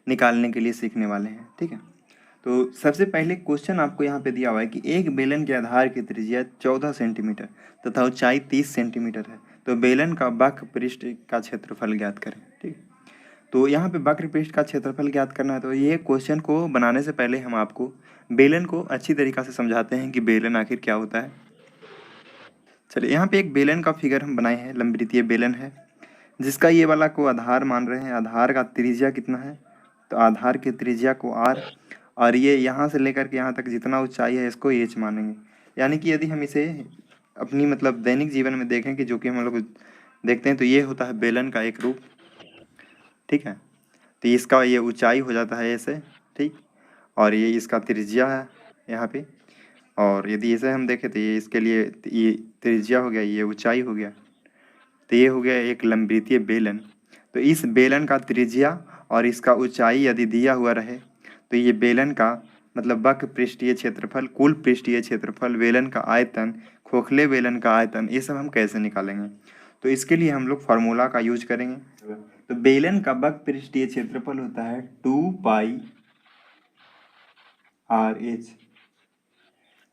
निकालने के लिए सीखने वाले हैं। ठीक है, तो सबसे पहले क्वेश्चन आपको यहाँ पे दिया हुआ है कि एक बेलन के आधार की त्रिज्या 14 सेंटीमीटर तथा ऊंचाई 30 सेंटीमीटर है, तो बेलन का वक्र पृष्ठ का क्षेत्रफल ज्ञात करें। ठीक, तो यहाँ पे वक्र पृष्ठ का क्षेत्रफल ज्ञात करना है। तो ये क्वेश्चन को बनाने से पहले हम आपको बेलन को अच्छी तरीक़ा से समझाते हैं कि बेलन आखिर क्या होता है। चलिए, यहाँ पे एक बेलन का फिगर हम बनाए हैं, लंबवृत्तीय बेलन है जिसका ये वाला को आधार मान रहे हैं। आधार का त्रिज्या कितना है, तो आधार की त्रिज्या को r, और ये यहाँ से लेकर के यहाँ तक जितना ऊंचाई है इसको h मानेंगे। यानी कि यदि हम इसे अपनी मतलब दैनिक जीवन में देखें कि जो कि हम लोग देखते हैं, तो ये होता है बेलन का एक रूप। ठीक है, तो इसका ये ऊंचाई हो जाता है ऐसे। ठीक, और ये इसका त्रिज्या है यहाँ पे, और यदि इसे हम देखें तो ये इसके लिए ये त्रिज्या हो गया, ये ऊंचाई हो गया, तो ये हो गया एक लंबवृत्तीय बेलन। तो इस बेलन का त्रिज्या और इसका ऊंचाई यदि दिया हुआ रहे तो ये बेलन का मतलब वक्र पृष्ठीय क्षेत्रफल, कुल पृष्ठीय क्षेत्रफल, बेलन का आयतन, खोखले बेलन का आयतन, ये सब हम कैसे निकालेंगे। तो इसके लिए हम लोग फार्मूला का यूज करेंगे। तो बेलन का वक्र पृष्ठीय क्षेत्रफल होता है 2 पाई आर एच,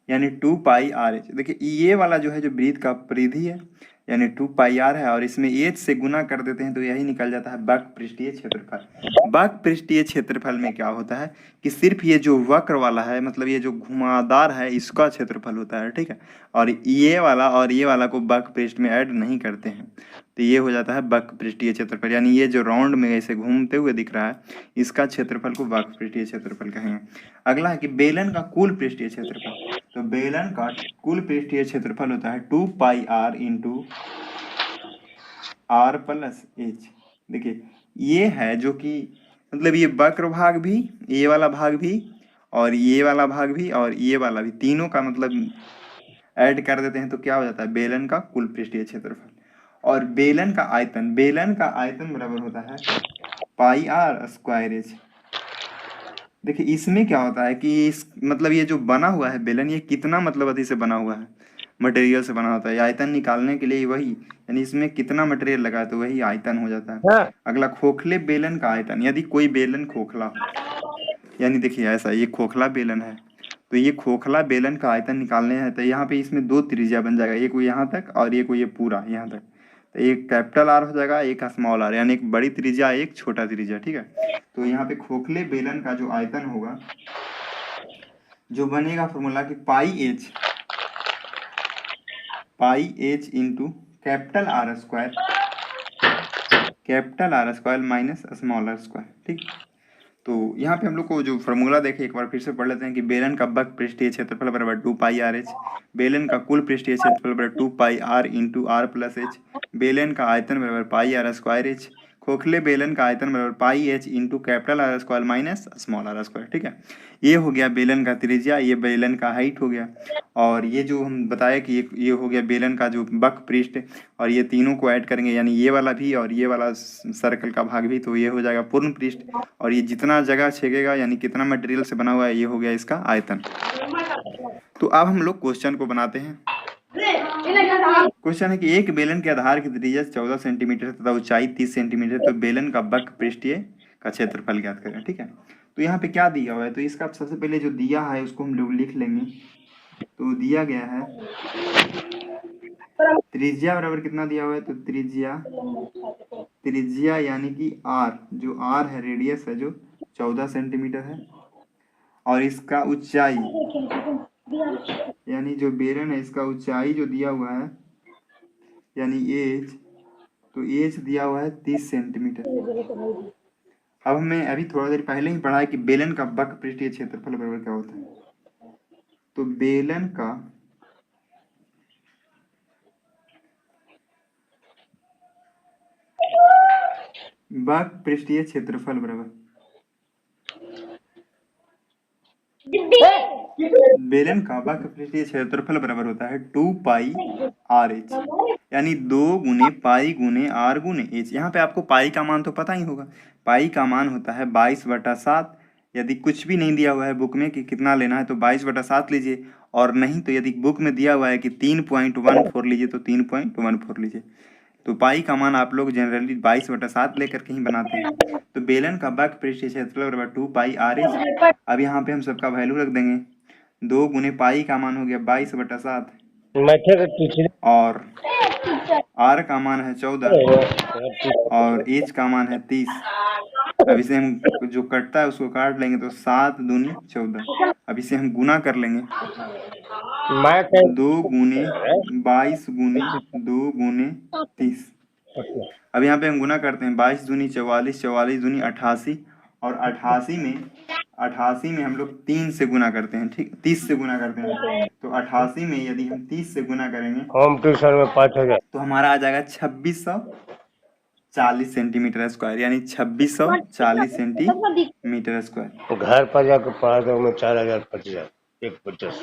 यानी 2 पाई आर एच। देखिए ये वाला जो है जो वृत्त का परिधि है यानी 2 पाई आर है, और इसमें एच से गुना कर देते हैं तो यही निकल जाता है वक्र पृष्ठीय क्षेत्रफल। वक्र पृष्ठीय क्षेत्रफल में क्या होता है कि सिर्फ ये जो वक्र वाला है, मतलब ये जो घुमावदार है, इसका क्षेत्रफल होता है। ठीक है, और ये वाला को वक्र पृष्ठ में ऐड नहीं करते हैं, तो ये हो जाता है वक्र पृष्ठीय क्षेत्रफल। यानी ये जो राउंड में ऐसे घूमते हुए दिख रहा है, इसका क्षेत्रफल को वक्र पृष्ठीय क्षेत्रफल कहेंगे। अगला है कि बेलन का कुल पृष्ठीय क्षेत्रफल। तो बेलन का कुल पृष्ठीय क्षेत्रफल होता है 2 pi r into r plus h. देखिए ये है जो कि मतलब ये वक्र भाग भी, ये वाला भाग भी, और ये वाला भाग भी, और ये वाला भी, तीनों का मतलब ऐड कर देते हैं तो क्या हो जाता है बेलन का कुल पृष्ठीय क्षेत्रफल। और बेलन का आयतन बराबर होता है पाई आर स्क्वायर एच। देखिए इसमें क्या होता है कि इस मतलब ये जो बना हुआ है बेलन, ये कितना मतलब अति से बना हुआ है, मटेरियल से बना होता है। आयतन निकालने के लिए वही, यानी इसमें कितना मटेरियल लगा है तो वही आयतन हो जाता है। अगला खोखले बेलन का आयतन। यदि कोई बेलन खोखला हो, यानी देखिए ऐसा ये खोखला बेलन है, तो ये खोखला बेलन का आयतन निकालने हैं तो यहाँ पे इसमें दो त्रिज्या बन जाएगा, एक वो यहाँ तक और एक वो ये पूरा यहाँ तक। तो एक कैपिटल आर हो जाएगा, एक स्मॉल आर, यानी एक बड़ी त्रिज्या एक छोटा त्रिज्या। ठीक है, तो यहाँ पे खोखले बेलन का जो आयतन होगा, जो बनेगा फॉर्मूला कि pi h into capital r square minus small r square. ठीक, तो यहाँ पे हम लोग को जो फॉर्मूला देखे एक बार फिर से पढ़ लेते हैं कि बेलन का वक्र पृष्ठीय क्षेत्रफल बराबर 2 पाई आर एच, बेलन का कुल पृष्ठीय क्षेत्रफल बराबर 2 pi r into r plus h, बेलन का आयतन बराबर पाई आर स्क्वायर एच, खोखले बेलन का आयतन बराबर pi h into capital r square minus small r square. ठीक है, ये हो गया बेलन का त्रिज्या, ये बेलन का हाइट हो गया, और ये जो हम बताया कि ये हो गया बेलन का जो वक्र पृष्ठ, और ये तीनों को ऐड करेंगे यानी ये वाला भी और ये वाला सर्कल का भाग भी, तो ये हो जाएगा पूर्ण पृष्ठ, और ये जितना जगह छेकेगा यानी कितना मटेरियल से बना हुआ है, ये हो गया इसका आयतन। तो अब हम लोग क्वेश्चन को बनाते हैं। क्वेश्चन है कि एक बेलन के आधार की त्रिज्या 14 सेंटीमीटर तथा ऊंचाई 30 सेंटीमीटर, तो बेलन का वक्र पृष्ठीय का क्षेत्रफल ज्ञात करें। ठीक है, तो यहाँ पे क्या दिया हुआ है, तो इसका सबसे पहले जो दिया है उसको हम लोग लिख लेंगे। तो दिया गया है त्रिज्या बराबर कितना दिया हुआ है, तो त्रिज्या यानी कि आर, जो आर है रेडियस है जो 14 सेंटीमीटर है, और इसका ऊंचाई यानी जो बेलन है इसका ऊंचाई जो दिया हुआ है यानी एच, तो एच दिया हुआ है 30 सेंटीमीटर। अब हमें अभी थोड़ा देर पहले ही पढ़ा है कि बेलन का वक्र पृष्ठीय क्षेत्रफल बराबर क्या होता है। तो बेलन का वक्र पृष्ठीय क्षेत्रफल बराबर बेलन का वक्र पृष्ठीय क्षेत्रफल बराबर होता है 2 पाई आर एच, यानी 2 गुने पाई गुने आर गुने एच। यहाँ पे आपको पाई का मान तो पता ही होगा, पाई का मान होता है 22/7। यदि कुछ भी नहीं दिया हुआ है बुक में कि कितना लेना है तो 22/7 लीजिए, और नहीं तो यदि बुक में दिया हुआ है कि 3.14 लीजिए तो 3.14 लीजिए। तो पाई का मान आप लोग जनरली 22/7 लेकर के ही बनाते हैं। तो बेलन का वक्र पृष्ठ क्षेत्रफल बराबर 2 पाई आर एच। अब यहाँ पे हम सबका वैल्यू रख देंगे। 2 गुने पाई का मान हो गया 22/7 और आर का मान है 14 और एच का मान है 30। अब इसे हम जो कटता है उसको काट लेंगे तो 7 दूनी 14। अब इसे हम गुना कर लेंगे। 2 गुने 22 गुने 2 गुने 30। अब यहाँ पे हम गुना करते हैं। 22 दूनी 44, 44 दूनी 88 और 88 में हम लोग 3 से गुना करते हैं, ठीक, 30 से गुना करते हैं। तो 88 में यदि हम 30 से गुना करेंगे होम ट्यूशन में 5000 तो हमारा आ जाएगा 2640 सेंटीमीटर स्क्वायर, यानी 2640 सेंटीमीटर स्क्वायर। घर पर जाकर पढ़ा था मैं 4050 150